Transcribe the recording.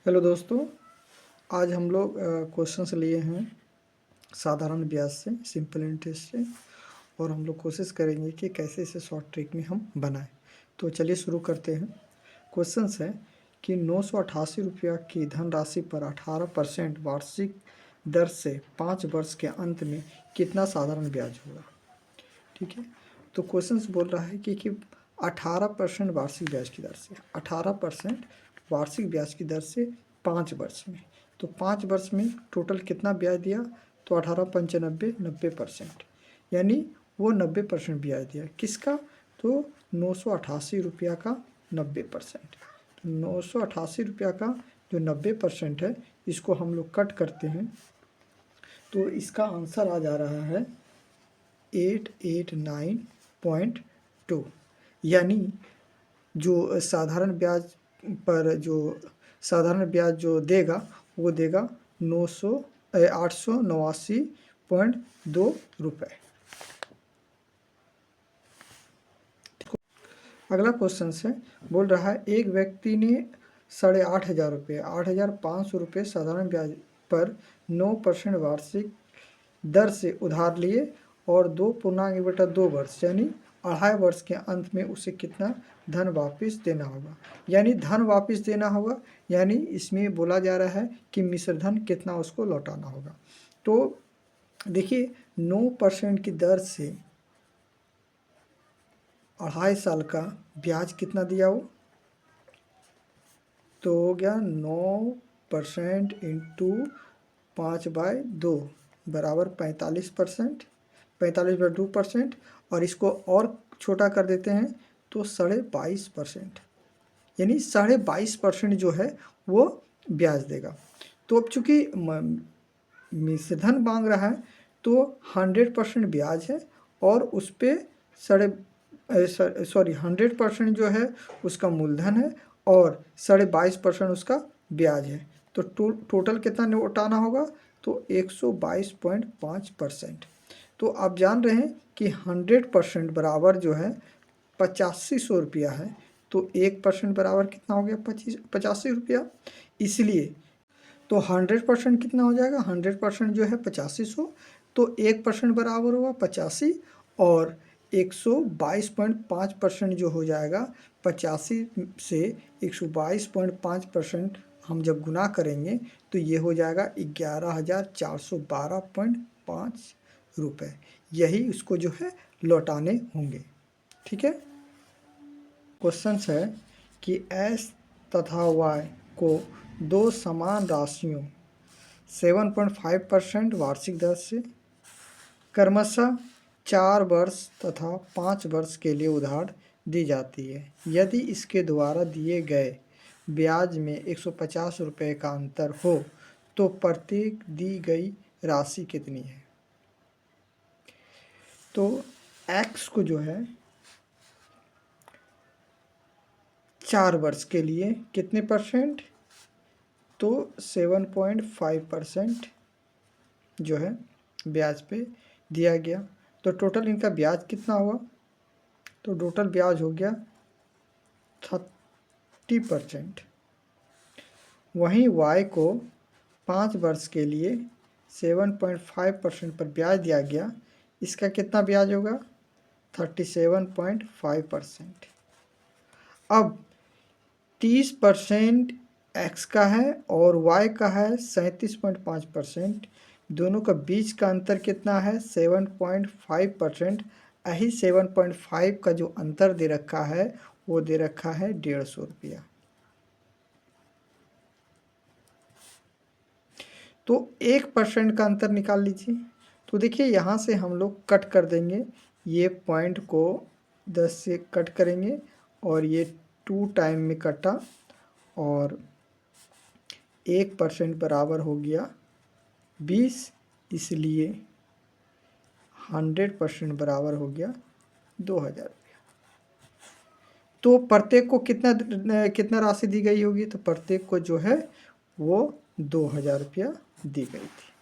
Hello दोस्तों, आज हम लोग क्वेश्चंस लिए हैं साधारण ब्याज से, सिंपल इंटरेस्ट से। और हम लोग कोशिश करेंगे कि कैसे इसे शॉर्ट ट्रिक में हम बनाएं। तो चलिए शुरू करते हैं। क्वेश्चंस है कि 988 रुपया की धनराशि पर 18% वार्षिक दर से 5 वर्ष के अंत में कितना साधारण ब्याज होगा। ठीक है, तो क्वेश्चंस बोल रहा है कि 18% वार्षिक ब्याज की दर से, 18% वार्षिक ब्याज की दर से 5 वर्ष में। तो 5 वर्ष में टोटल कितना ब्याज दिया, तो 18 पंचानबे 90%, यानी वो 90% ब्याज दिया। किसका, तो 988 रुपया का 90%। तो 988 रुपया का जो 90% है, इसको हम लोग कट करते हैं तो इसका आंसर आ जा रहा है 889.2। यानी जो साधारण ब्याज पर जो साधारण ब्याज जो देगा वो देगा 889.2 रुपये। अगला क्वेश्चन से बोल रहा है, एक व्यक्ति ने 8,500 रुपये 8,500 रुपये साधारण ब्याज पर 9% वार्षिक दर से उधार लिए और 2.2 वर्ष यानी 2.5 वर्ष के अंत में उसे कितना धन वापस देना होगा। यानी धन वापस देना होगा, यानी इसमें बोला जा रहा है कि मिश्र धन कितना उसको लौटाना होगा। तो देखिए 9% की दर से 2.5 साल का ब्याज कितना दिया हो, तो हो गया 9% इंटू 5/2 बराबर 45%, 45/2%। और इसको और छोटा कर देते हैं तो 22.5%, यानी 22.5% जो है वो ब्याज देगा। तो अब चूँकि मिश्रधन मांग रहा है तो 100% ब्याज है और उस पर 100% जो है उसका मूलधन है और 22.5% उसका ब्याज है। तो टोटल कितना लौटाना होगा, तो 122.5%। तो आप जान रहे हैं कि 100% बराबर जो है 8500 रुपया है। तो 1% बराबर कितना हो गया, 85 रुपया। इसलिए तो 100% कितना हो जाएगा, 100% जो है 8500, तो 1% बराबर हुआ 85 और 122.5% जो हो जाएगा 85 से 122.5% हम जब गुना करेंगे तो ये हो जाएगा 11,412.5 रुपये। यही उसको जो है लौटाने होंगे। ठीक है, क्वेश्चन है कि एस तथा वाई को दो समान राशियों 7.5% वार्षिक दर से क्रमशः 4 वर्ष तथा 5 वर्ष के लिए उधार दी जाती है। यदि इसके द्वारा दिए गए ब्याज में 150 रुपये का अंतर हो तो प्रत्येक दी गई राशि कितनी है। तो x को जो है 4 वर्ष के लिए कितने परसेंट, तो 7.5% जो है ब्याज पे दिया गया। तो टोटल इनका ब्याज कितना हुआ, तो टोटल ब्याज हो गया 30%। वहीं y को 5 वर्ष के लिए 7.5% पर ब्याज दिया गया। इसका कितना ब्याज होगा, 37.5%। अब 30% x का है और y का है 37.5%। दोनों का बीच का अंतर कितना है, 7.5%। यही 7.5 का जो अंतर दे रखा है वो दे रखा है 150 रुपया। तो 1% का अंतर निकाल लीजिए। तो देखिए यहाँ से हम लोग कट कर देंगे, ये पॉइंट को 10 से कट करेंगे और ये 2 टाइम में कटा और 1% बराबर हो गया 20, इसलिए 100% बराबर हो गया 2000 रुपया। तो प्रत्येक को कितना राशि दी गई होगी, तो प्रत्येक को जो है वो 2000 रुपया दी गई थी।